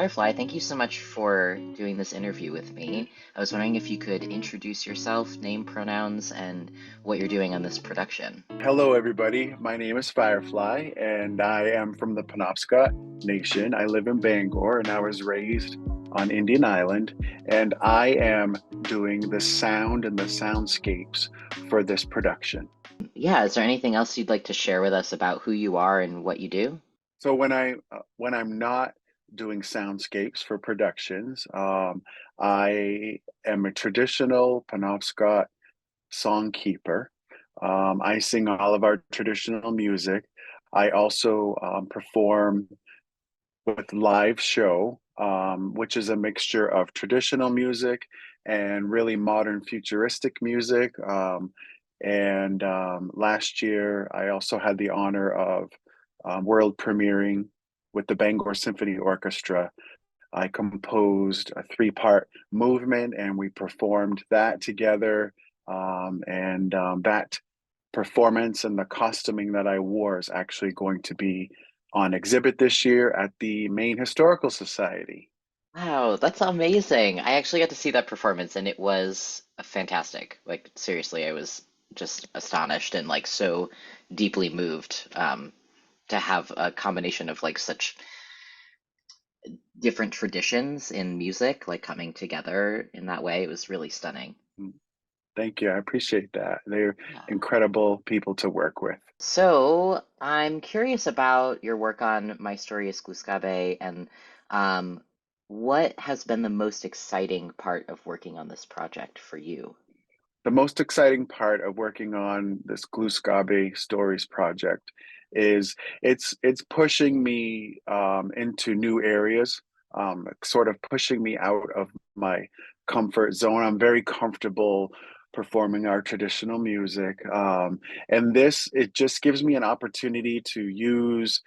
Firefly, thank you so much for doing this interview with me. I was wondering if you could introduce yourself, name, pronouns, and what you're doing on this production. Hello, everybody. My name is Firefly, and I am from the Penobscot Nation. I live in Bangor, and I was raised on Indian Island, and I am doing the sound and the soundscapes for this production. Yeah, is there anything else you'd like to share with us about who you are and what you do? So when I'm not doing soundscapes for productions, I am a traditional Penobscot song keeper. I sing all of our traditional music. I also perform with live show, which is a mixture of traditional music and really modern futuristic music. And last year, I also had the honor of world premiering with the Bangor Symphony Orchestra. I composed a three-part movement and we performed that together. And that performance and the costuming that I wore is actually going to be on exhibit this year at the Maine Historical Society. Wow, that's amazing. I actually got to see that performance and it was fantastic. Like, seriously, I was just astonished and like so deeply moved to have a combination of like such different traditions in music like coming together in that way. It was really stunning. Mm, thank you. I appreciate that. They're Yeah. incredible people to work with. So I'm curious about your work on My Story is Gluskabe and um, what has been the most exciting part of working on this project for you? The most exciting part of working on this Gluskabe Stories project is it's pushing me into new areas, sort of pushing me out of my comfort zone. I'm very comfortable performing our traditional music, and this it just gives me an opportunity to use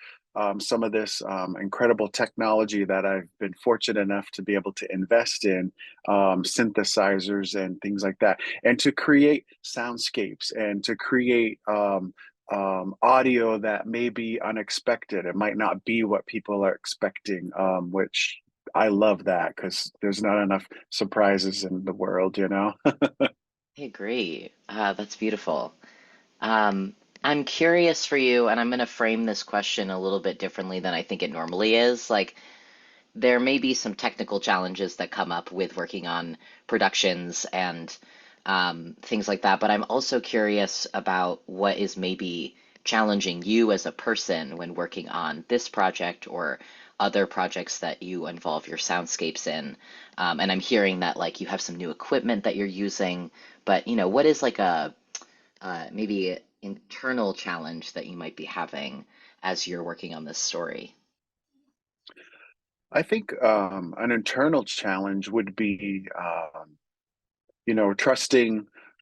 some of this incredible technology that I've been fortunate enough to be able to invest in, synthesizers and things like that, and to create soundscapes and to create audio that may be unexpected. It might not be what people are expecting, which I love that because there's not enough surprises in the world, you know? I agree. That's beautiful. Um, I'm curious for you, and I'm going to frame this question a little bit differently than I think it normally is. Like, there may be some technical challenges that come up with working on productions and things like that, but I'm also curious about what is maybe challenging you as a person when working on this project or other projects that you involve your soundscapes in. And I'm hearing that like you have some new equipment that you're using, but what is like a maybe internal challenge that you might be having as you're working on this story? I think an internal challenge would be,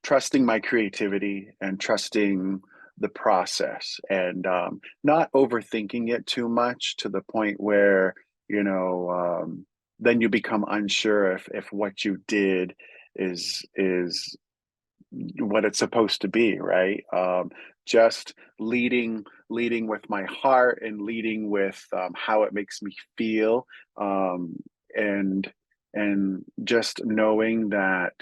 trusting my creativity and trusting the process, and not overthinking it too much to the point where then you become unsure if what you did is what it's supposed to be, right? Just leading with my heart and leading with how it makes me feel, um, and and just knowing that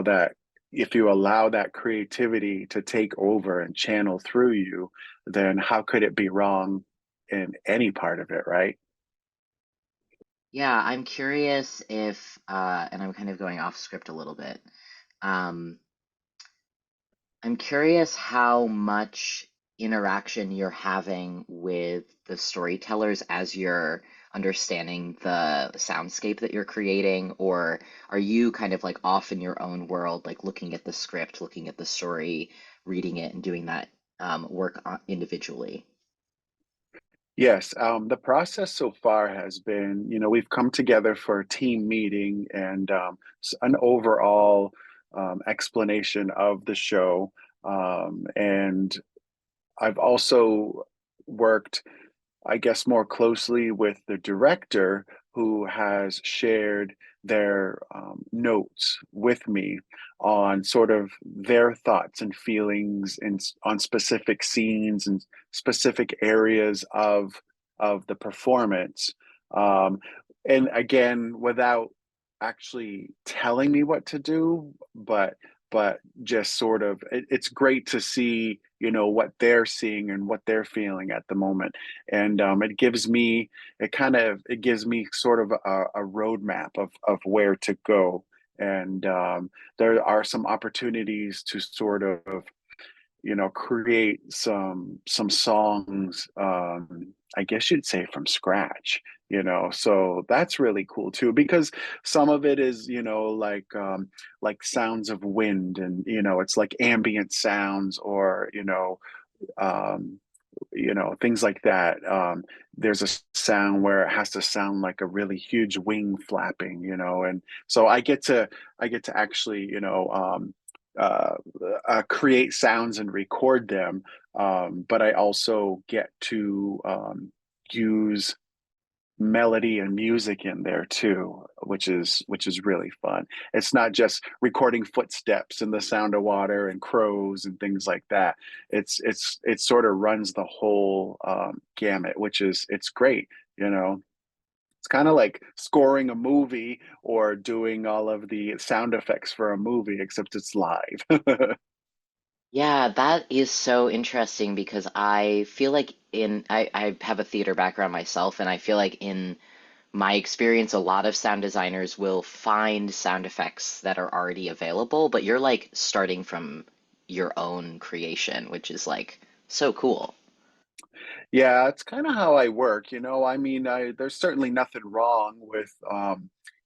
that if you allow that creativity to take over and channel through you, then how could it be wrong in any part of it, right? Yeah, I'm curious if, and I'm kind of going off script a little bit. Um, I'm curious how much interaction you're having with the storytellers as you're understanding the soundscape that you're creating, or are you kind of like off in your own world, like looking at the script, looking at the story, reading it, and doing that individually? Yes, the process so far has been, we've come together for a team meeting and an overall explanation of the show. And I've also worked, I guess, more closely with the director who has shared their notes with me on sort of their thoughts and feelings on specific scenes and specific areas of the performance. Um, and again, without actually telling me what to do, but just sort of it's great to see, what they're seeing and what they're feeling at the moment. And it gives me sort of a roadmap of where to go. And there are some opportunities to sort of create some songs, I guess you'd say from scratch, so that's really cool too, because some of it is, like sounds of wind, and it's like ambient sounds, or um things like that. There's a sound where it has to sound like a really huge wing flapping, and so I get to actually, uh, create sounds and record them. But I also get to use melody and music in there too, which is really fun. It's not just recording footsteps and the sound of water and crows and things like that. It sort of runs the whole gamut, it's great. It's kind of like scoring a movie or doing all of the sound effects for a movie, except it's live. Yeah, that is so interesting because I feel like I have a theater background myself, and I feel like in my experience, a lot of sound designers will find sound effects that are already available, but you're like starting from your own creation, which is like so cool. Yeah, it's kind of how I work, I mean, there's certainly nothing wrong with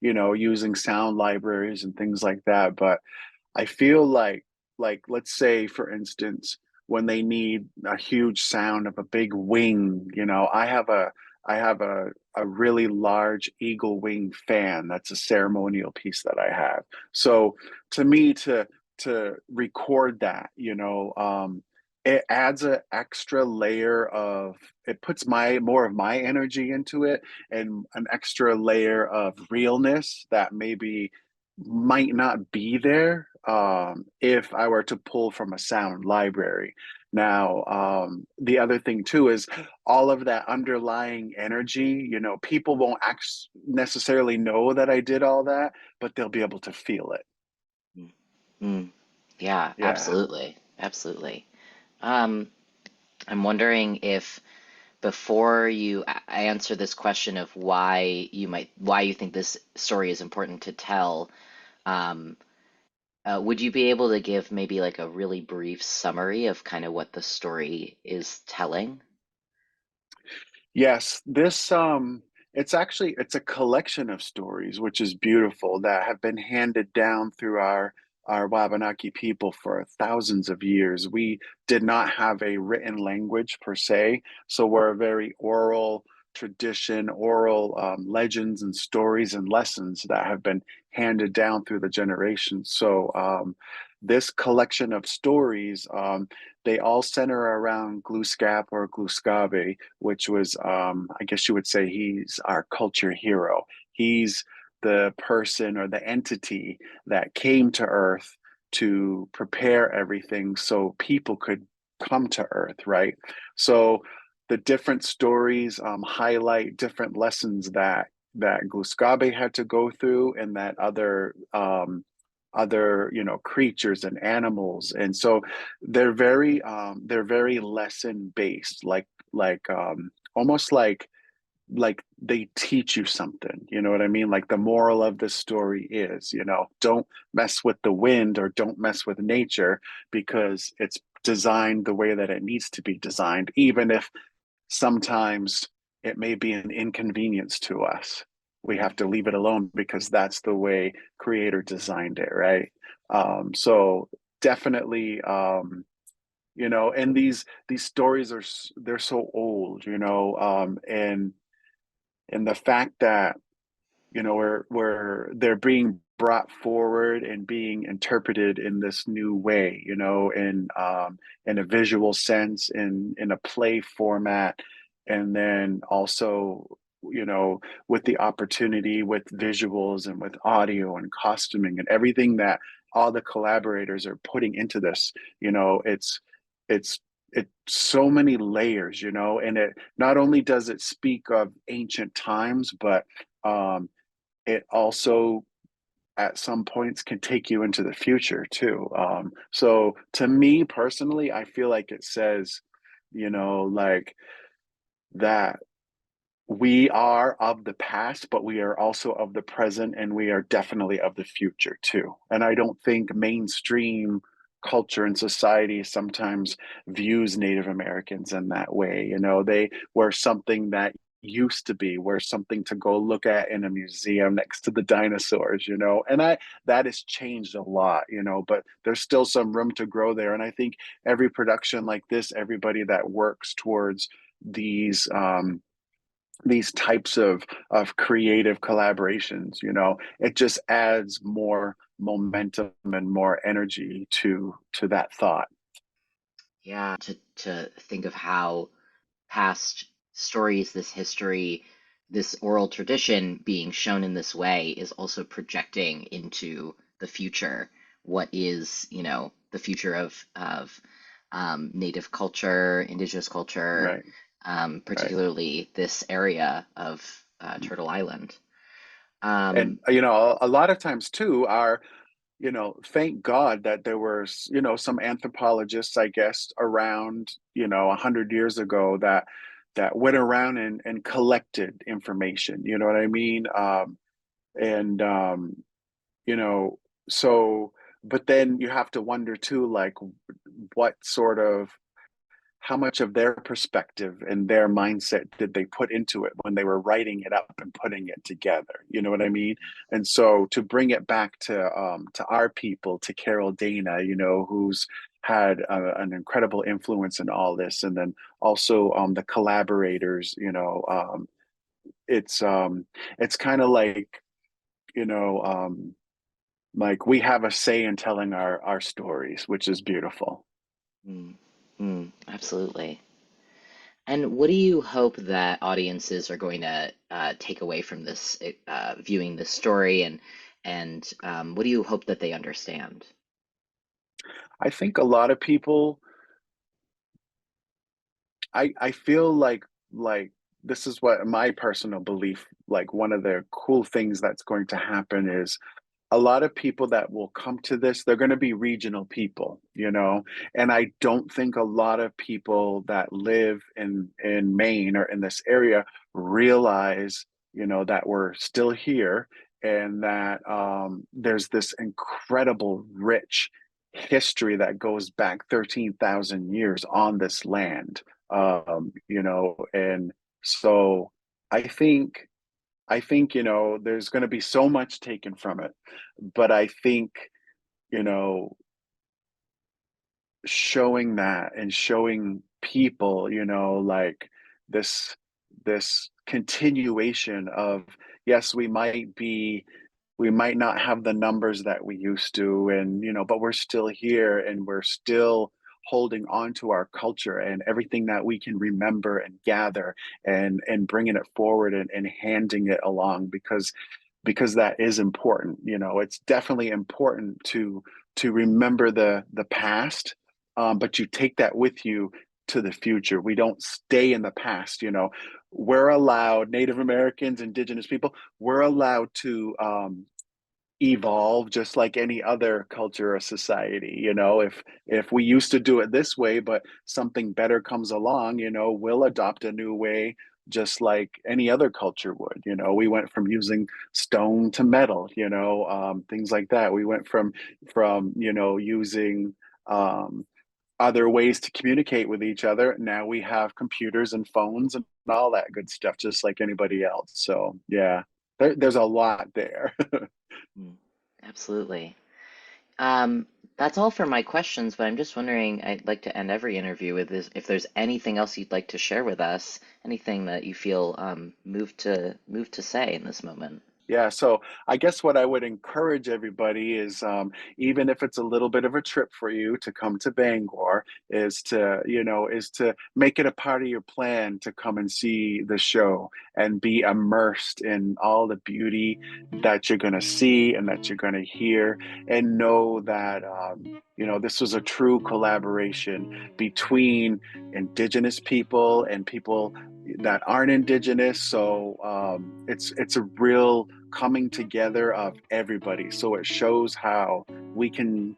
using sound libraries and things like that, but I feel like let's say for instance, when they need a huge sound of a big wing, I have a really large eagle wing fan. That's a ceremonial piece that I have. So to me, to record that, it adds an extra layer of, it puts my more of my energy into it, and an extra layer of realness that maybe might not be there if I were to pull from a sound library. Now, the other thing too is all of that underlying energy. People won't necessarily know that I did all that, but they'll be able to feel it. Mm. Mm. Yeah, Yeah. absolutely. Absolutely. Um, I'm wondering if before I answer this question of why you think this story is important to tell, um, would you be able to give maybe like a really brief summary of kind of what the story is telling? Yes, it's a collection of stories, which is beautiful, that have been handed down through our Wabanaki people for thousands of years. We did not have a written language per se, so we're a very oral tradition, oral legends and stories and lessons that have been handed down through the generations. So this collection of stories, they all center around Gluskap or Gluskabe, which was, I guess you would say, he's our culture hero. He's the person or the entity that came to Earth to prepare everything so people could come to Earth, right? So the different stories highlight different lessons that Gluskabe had to go through, and that other creatures and animals. And so they're very lesson based, like almost like they teach you something. You know what I mean? Like the moral of the story is, don't mess with the wind or don't mess with nature, because it's designed the way that it needs to be designed, even if sometimes it may be an inconvenience to us. We have to leave it alone because that's the way creator designed it, right? So definitely, and these stories they're so old, and the fact that where they're being brought forward and being interpreted in this new way, in a visual sense, in a play format, and then also, with the opportunity with visuals and with audio and costuming and everything that all the collaborators are putting into this. It's it so many layers, and it not only does it speak of ancient times, but um, it also at some points can take you into the future too. So to me personally, I feel like it says, like that we are of the past, but we are also of the present, and we are definitely of the future too. And I don't think mainstream culture and society sometimes views Native Americans in that way. They were something that used to be, were something to go look at in a museum next to the dinosaurs, and that has changed a lot, but there's still some room to grow there. And I think every production like this, everybody that works towards these these types of creative collaborations, it just adds more momentum and more energy to that thought. Yeah, to think of how past stories, this history, this oral tradition being shown in this way is also projecting into the future. What is, the future of Native culture, Indigenous culture, Right, right. particularly this area of Turtle Island. And Um, a lot of times too are, thank God that there were, some anthropologists, I guess, around, 100 years ago that went around and collected information. You know what I mean? And you know, so, but then you have to wonder too, like, what sort of how much of their perspective and their mindset did they put into it when they were writing it up and putting it together? You know what I mean? And so to bring it back to our people, to Carol Dana, who's had an incredible influence in all this, and then also the collaborators, it's kind of you know um, like we have a say in telling our stories, which is beautiful. mm, absolutely. And what do you hope that audiences are going to take away from this, viewing this story, and what do you hope that they understand? I think a lot of people, I feel like this is what my personal belief, like one of the cool things that's going to happen is a lot of people that will come to this, they're going to be regional people, and I don't think a lot of people that live in Maine or in this area realize, that we're still here, and that there's this incredible rich history that goes back 13,000 years on this land. And so I think there's going to be so much taken from it, but I think, you know, showing that and showing people, like this this continuation of, yes, we might not have the numbers that we used to, and but we're still here, and we're still holding on to our culture and everything that we can remember and gather, and bringing it forward, and handing it along, because that is important. It's definitely important to remember the past, but you take that with you to the future. We don't stay in the past. We're allowed, Native Americans, Indigenous people, we're allowed to evolve just like any other culture or society. If we used to do it this way, but something better comes along, we'll adopt a new way, just like any other culture would. We went from using stone to metal, things like that. We went from using other ways to communicate with each other. Now we have computers and phones and all that good stuff, just like anybody else. So yeah, there's a lot there. Mm, absolutely. Um, that's all for my questions, but I'm just wondering, I'd like to end every interview with this, if there's anything else you'd like to share with us, anything that you feel moved to say in this moment. Yeah, so I guess what I would encourage everybody is, even if it's a little bit of a trip for you to come to Bangor, is to make it a part of your plan to come and see the show and be immersed in all the beauty that you're going to see and that you're going to hear, and know that, this was a true collaboration between Indigenous people and people that aren't Indigenous. So it's a real coming together of everybody. So it shows how we can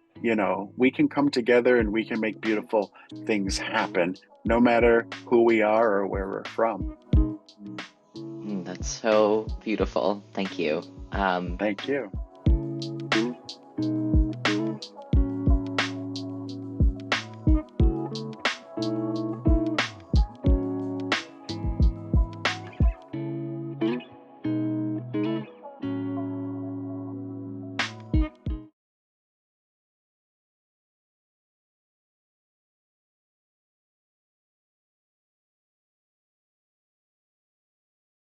come together and we can make beautiful things happen, no matter who we are or where we're from. That's so beautiful. Thank you. Um, Thank you.